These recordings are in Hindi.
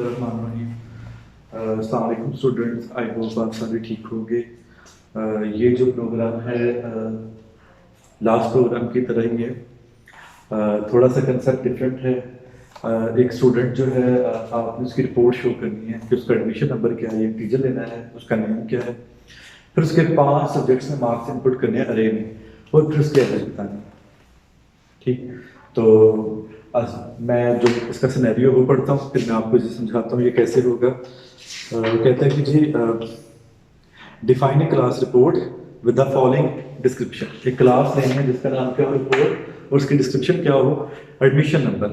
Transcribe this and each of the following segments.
अस्सलाम वालेकुम स्टूडेंट्स, आई होप आप सभी ठीक होंगे। ये जो प्रोग्राम है लास्ट प्रोग्राम की तरह ही है। थोड़ा सा कंसेप्ट डिफरेंट है। एक स्टूडेंट जो है आपने उसकी रिपोर्ट शो करनी है कि उसका एडमिशन नंबर क्या है, इंटीजर लेना है, उसका नेम क्या है, फिर उसके 5 सब्जेक्ट्स में मार्क्स इनपुट करने हैं अरे में, और फिर उसके एवरेज बताने हैं। ठीक, तो आज मैं जो इसका सिनेरियो वो पढ़ता हूँ, फिर मैं आपको इसे समझाता हूँ ये कैसे होगा। कहता है कि जी define a class report with the following description. एक क्लास लेनी है जिसका नाम क्या हो रिपोर्ट, और उसकी डिस्क्रिप्शन क्या हो एडमिशन नंबर।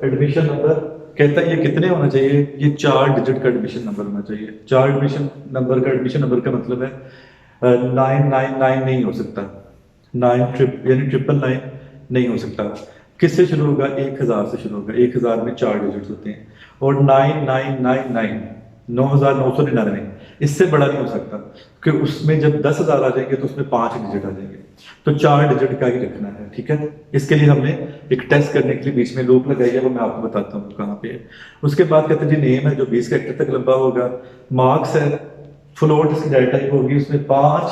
एडमिशन नंबर कहता है ये कितने होना चाहिए, ये 4 डिजिट का एडमिशन नंबर होना चाहिए। 4 एडमिशन नंबर का मतलब है 999 नहीं हो सकता, 9 नहीं हो सकता। किससे शुरू होगा, 1000 से शुरू होगा। 1000 में 4 डिजिट्स होते हैं, और 9999 9999 इससे बड़ा नहीं हो सकता, कि उसमें जब 10,000 आ जाएंगे तो उसमें 5 डिजिट आ जाएंगे। तो 4 डिजिट का ही रखना है, ठीक है। इसके लिए हमने एक टेस्ट करने के लिए बीच में लूप लगाई है, वो मैं आपको बताता हूँ कहाँ पे है। उसके बाद कहते हैं जी नेम है जो 20 कैरेक्टर तक लंबा होगा। मार्क्स है, फ्लोट इसकी डाटा टाइप होगी, उसमें 5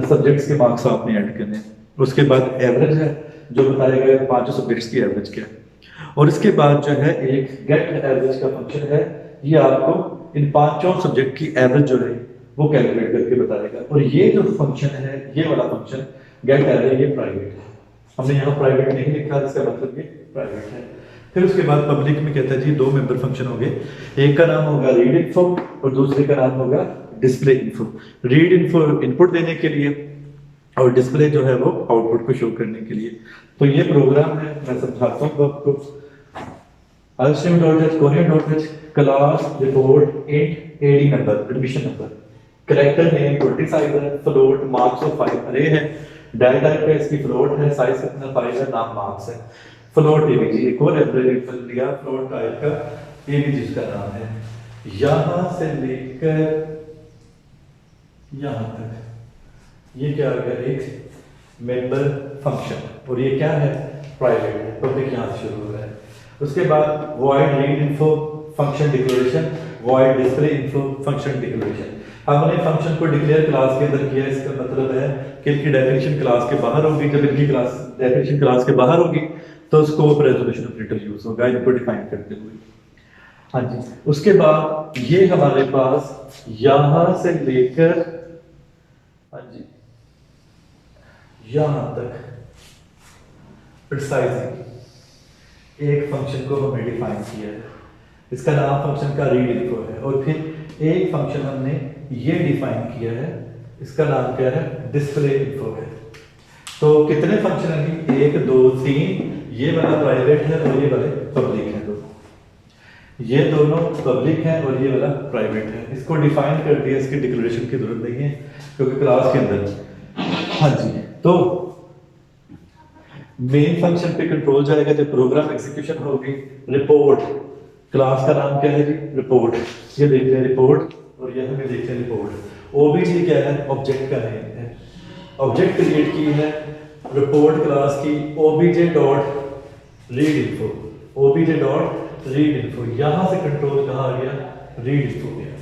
सब्जेक्ट्स के मार्क्स आपने ऐड करने हैं। उसके बाद एवरेज है जो बताएगा 5 सब्जेक्ट्स की एवरेज क्या है। और इसके बाद जो है एक गेट एवरेज का फंक्शन है, ये आपको इन 5 सब्जेक्ट की एवरेज जो है वो कैलकुलेट करके बताएगा। और ये जो फंक्शन है, ये वाला फंक्शन गेट एवरेज, ये प्राइवेट है। हमने यहाँ प्राइवेट नहीं लिखा, इसका मतलब ये प्राइवेट है। फिर उसके बाद पब्लिक में कहता है जी 2 मेंबर फंक्शन होंगे, एक का नाम होगा रीड इन्फो और दूसरे का नाम होगा display info. Read info input देने के लिए, और डिस्प्ले जो है वो आउटपुट को शो करने के लिए। तो ये प्रोग्राम है, मैं समझाता हूँ आपको। alstim.h korean.h class report int ad number admission number, character name 20 size है, फ्लोट मार्क्स ऑफ 5 अरे है, डाटा टाइप का इसकी फ्लोट है, साइज कितना 5 है, नाम मार्क्स है। फ्लोट एबीजी एक और एब्रेविएशन लिया फ्लोट टाइप का, एबीजी इसका नाम है। यहां से लेकर यहां तक ये क्या आ गया, एक मेंबर फंक्शन, और ये क्या है प्राइवेट है, पब्लिक यहां से शुरू हो रहा है। उसके बाद void read info function declaration, void display info function declaration. हमने फंक्शन को डिक्लेयर क्लास के अंदर किया, इसका मतलब है कि इनकी डेफिनेशन क्लास के बाहर होगी। जब इनकी क्लास डेफिनेशन क्लास के बाहर होगी तो स्कोप रेजोल्यूशन ऑपरेटर यूज होगा इनको डिफाइन करते हुए। हाँ जी, उसके बाद ये हमारे पास यहां से लेकर हाँ जी यहां तक प्रिसाइजली एक फंक्शन को हमने डिफाइन किया है, इसका नाम फंक्शन का रीड इन्फो है। और फिर एक फंक्शन हमने ये डिफाइन किया है, इसका नाम क्या है डिस्प्ले इन्फो है। तो कितने फंक्शन हैं, 1 2 3, ये वाला प्राइवेट है और ये वाले पब्लिक है। ये दोनों पब्लिक है और ये वाला प्राइवेट है। इसको डिफाइन कर दिया, इसकी डिक्लेरेशन की जरूरत नहीं है क्योंकि क्लास के अंदर। हाँ जी, तो मेन फंक्शन पे कंट्रोल जाएगा जब प्रोग्राम एग्जीक्यूशन होगी। रिपोर्ट क्लास का नाम क्या है जी रिपोर्ट, ये देखते हैं रिपोर्ट, और यह हमें देखते हैं रिपोर्ट। ओबीजे क्या है, ऑब्जेक्ट का नेम है, ऑब्जेक्ट क्रिएट की है रिपोर्ट क्लास की OBJ dot read info, OBJ dot read info. यहां से कंट्रोल कहां आ गया, रीड इन्फो पे आ गया।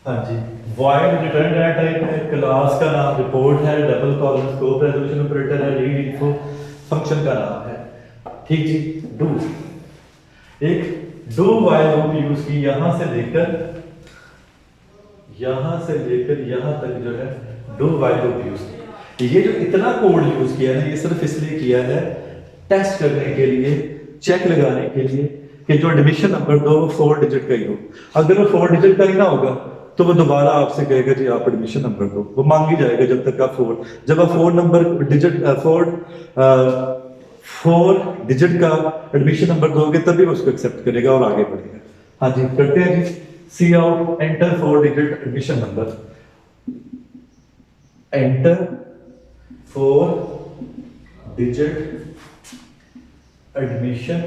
हाँ जी, void रिटर्न डाटा टाइप है, क्लास का नाम रिपोर्ट है, double colon scope resolution operator है, रीड इन्फो फंक्शन का नाम है। ठीक जी, डू एक डू व्हाइल लूप यूज की, यहां से लेकर यहां तक जो है डू व्हाइल लूप यूज की। ये जो इतना कोड यूज किया है ये सिर्फ इसलिए किया है टेस्ट करने के लिए, चेक लगाने के लिए कि जो एडमिशन नंबर दो वो 4 डिजिट का ही हो। अगर वो 4 डिजिट का ही ना होगा तो वो दोबारा आपसे कहेगा जी आप एडमिशन नंबर दो, वो मांग ही जाएगा जब तक आप 4, जब आप 4 डिजिट का एडमिशन नंबर दोगे तभी वो उसको एक्सेप्ट करेगा और आगे बढ़ेगा। हाँ जी, करते हैं जी। Cout enter 4 digit admission number, enter 4 digit admission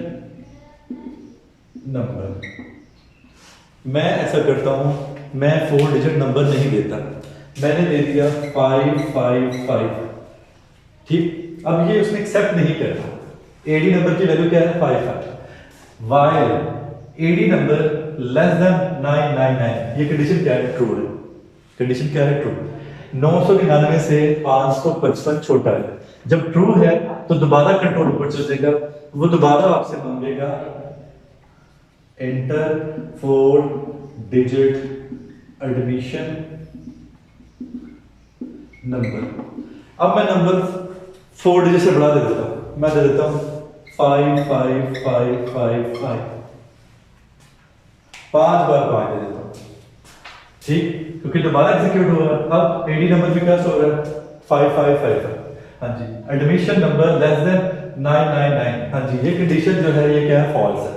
number. मैं ऐसा करता हूं, मैं 4 डिजिट नंबर नहीं देता, मैंने दे दिया 555। ठीक, अब ये उसने एक्सेप्ट नहीं करता। एडी नंबर की वैल्यू क्या है 55। While ad number less than 999, ये कंडीशन क्या है? ट्रू है। कंडीशन क्या है? ट्रू। 999 से 555 छोटा है। जब ट्रू है तो दोबारा कंट्रोल ऊपर चल जाएगा, वो दोबारा आपसे मांगेगा एंटर 4 डिजिट एडमिशन नंबर। अब मैं नंबर 4 डिजिट से बढ़ा दे देता हूं, मैं दे देता हूं 55555, 5 बार 5 दे देता हूं, ठीक, क्योंकि दोबारा एग्जीक्यूट हुआ। अब एडी नंबर भी क्या हो रहा है? 5555। हाँ जी, एडमिशन नंबर लेस देन 999, हाँ जी, ये कंडीशन जो है ये क्या है? फॉल्स है।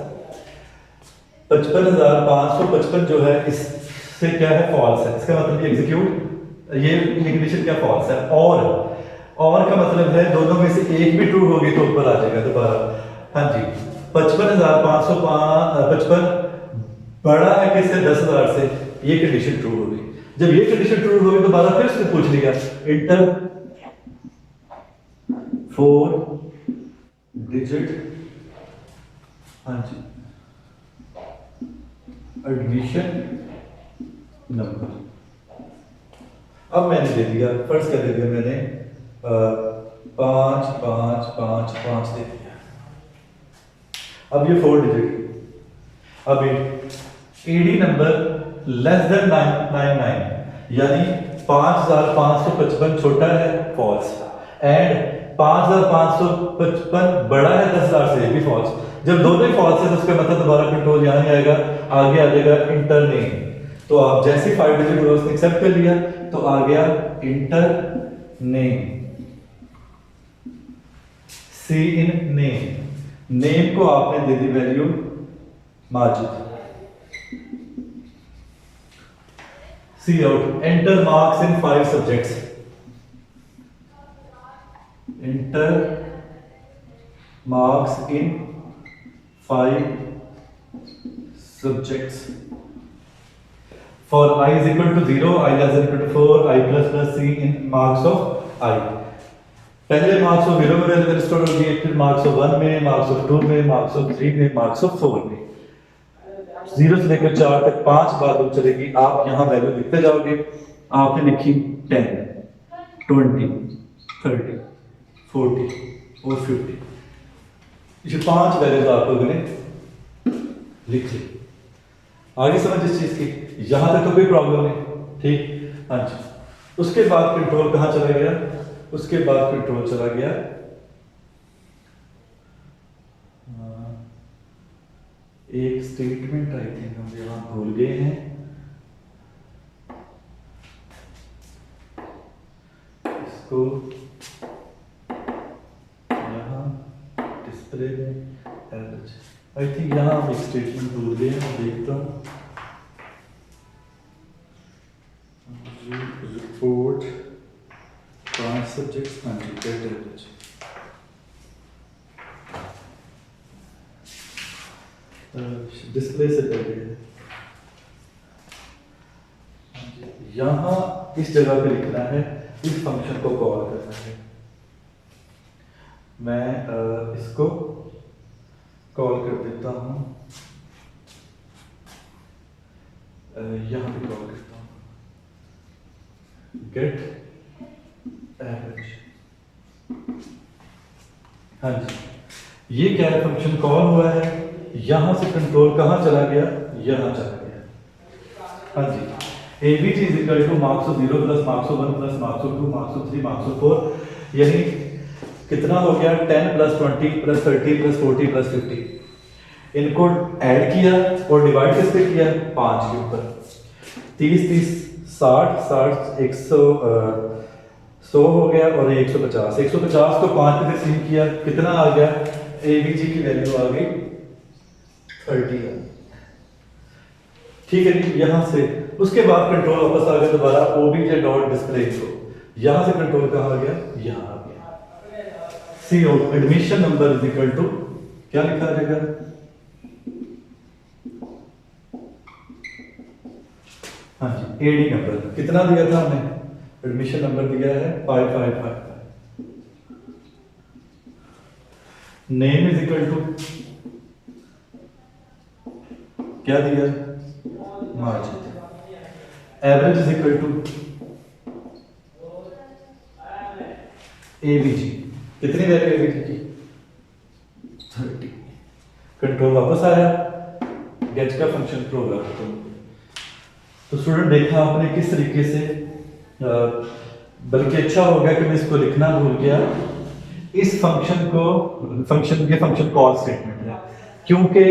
55,555 जो है इससे क्या है? फॉल्स है। इसका मतलब ये एग्जीक्यूट, ये कंडीशन क्या? फॉल्स है। और का मतलब है दोनों में से एक भी ट्रू होगी तो ऊपर आ जाएगा दोबारा। हाँ जी, 55,555 बड़ा है किससे? 10,000 से, ये कंडीशन ट्रू होगी। जब ये कंडीशन ट्रू होगी दोबारा फिर से पूछ लिया इंटर 4 डिजिट, हाँ जी, एडमिशन नंबर। अब मैंने दे दिया, फर्स्ट क्या दे दिया मैंने? 5555 दे दिया। अब ये 4 डिजिट, अब एडी नंबर लेस देन 999 यानी 5555 छोटा है, फॉल्स, एंड 5555 बड़ा है 10,000 से, भी फॉल्स। जब दोनों ही फॉल्स है तो उसका मतलब दोबारा कंट्रोल यहाँ नहीं आएगा, आगे आ जाएगा इंटर नेम। तो आप जैसे 5 डिजिट हुआ उसने एक्सेप्ट कर लिया तो आ गया enter name, cin name. Name को आपने दे दी value Majid. Cout enter marks in 5 subjects, enter marks in 5 subjects for I is equal to 0, I less than equal to 4, I plus plus C in marks of I। पहले मार्क्स ऑफ 0 में वैल्यू स्टोर होगी, फिर मार्क्स ऑफ 1 में, मार्क्स ऑफ 2 में, मार्क्स ऑफ 3 में, मार्क्स ऑफ 4 में। 0 से लेकर 4 तक 5 बार लूप चलेगी। आप यहां वैल्यू लिखते जाओगे। आपने लिखी 10, 20, 30, 40 और 50, ये 5 वैल्यूज आप लोगों ने लिख ली। आगे समझ इस चीज की, यहां तक तो कोई प्रॉब्लम नहीं, ठीक। हाँ जी, उसके बाद कंट्रोल कहां चला गया? उसके बाद कंट्रोल चला गया एक स्टेटमेंट आई थिंक हम यहां भूल गए हैं। इसको यहां डिस्प्ले में एवरेज, आई थिंक यहां हम एक स्टेटमेंट भूल गए हैं। मैं देखता हूं, report 5 subjects and get average. Display से पहले यहां इस जगह पे लिखना है, इस फंक्शन को कॉल करना है। मैं इसको कॉल कर देता हूं, यहां पे कॉल करता हूं गेट एवरेज। हाँ जी, ये क्या है? फंक्शन कॉल हुआ है, यहां से कंट्रोल कहां चला गया? यहां चला गया। हाँ जी, ABG is equal to marks of 0 plus marks of 1 plus marks of 2 marks of 3 marks of 4, यानी कितना हो गया? 10 प्लस 20 प्लस 30 प्लस 40 प्लस 50। इनको ऐड किया और डिवाइड किससे किया? 5 के ऊपर। 30 30 60 60 100 हो गया और 150। 150 को 5 पे से किया, कितना आ गया? एबीजी की वैल्यू आ गई 30। ठीक है जी, यहां से उसके बाद कंट्रोल वापस आ गया दोबारा ओबीजे डॉट डिस्प्ले को। यहां से कंट्रोल कहां आ गया? यहां आ गया। Cout admission number is equal to क्या लिखा जाएगा? हाँ जी, एडी नंबर कितना दिया था हमने? एडमिशन नंबर दिया है 5555। नेम इज इक्वल टू क्या दिया margin average is equal to ABG कितनी वैल्यू एबीजी की 30 कंट्रोल वापस आया गेट का फंक्शन प्रोग्राम तो स्टूडेंट देखा आपने किस तरीके से बल्कि अच्छा हो गया कि मैं इसको लिखना भूल गया इस फंक्शन को ये फंक्शन कॉल स्टेटमेंट है क्योंकि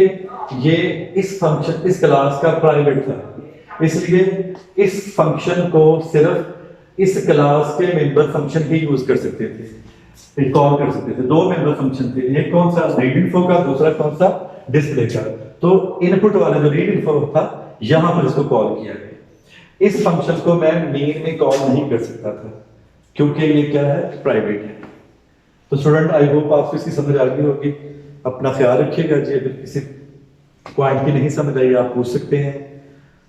ये इस फंक्शन इस क्लास का प्राइवेट था इसलिए इस फंक्शन को सिर्फ इस क्लास के मेंबर फंक्शन ही यूज कर सकते थे कॉल कर सकते थे दो मेंबर फंक्शन थे एक कौन सा रीड इन्फो का दूसरा कौन सा डिस्प्ले का तो इनपुट वाला जो रीड इन्फो था यहां पर इसको कॉल किया गया इस फंक्शन को मैं मेन में कॉल नहीं कर सकता था क्योंकि ये क्या है प्राइवेट है तो स्टूडेंट आई होप आपको इसकी समझ आ गई होगी अपना ख्याल रखिएगा जी अगर किसी पॉइंट की नहीं समझ आई आप पूछ सकते हैं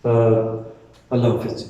अल्लाह हाफिज़।